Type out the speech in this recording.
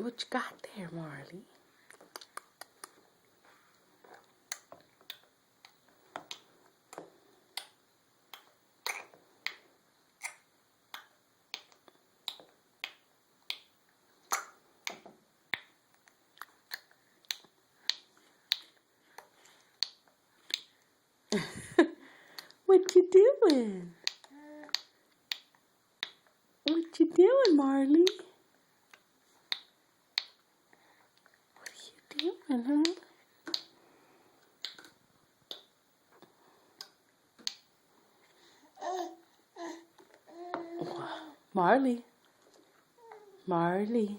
What you got there, Marley? What you doing? What you doing, Marley? What are you doing, huh? Marley. Marley.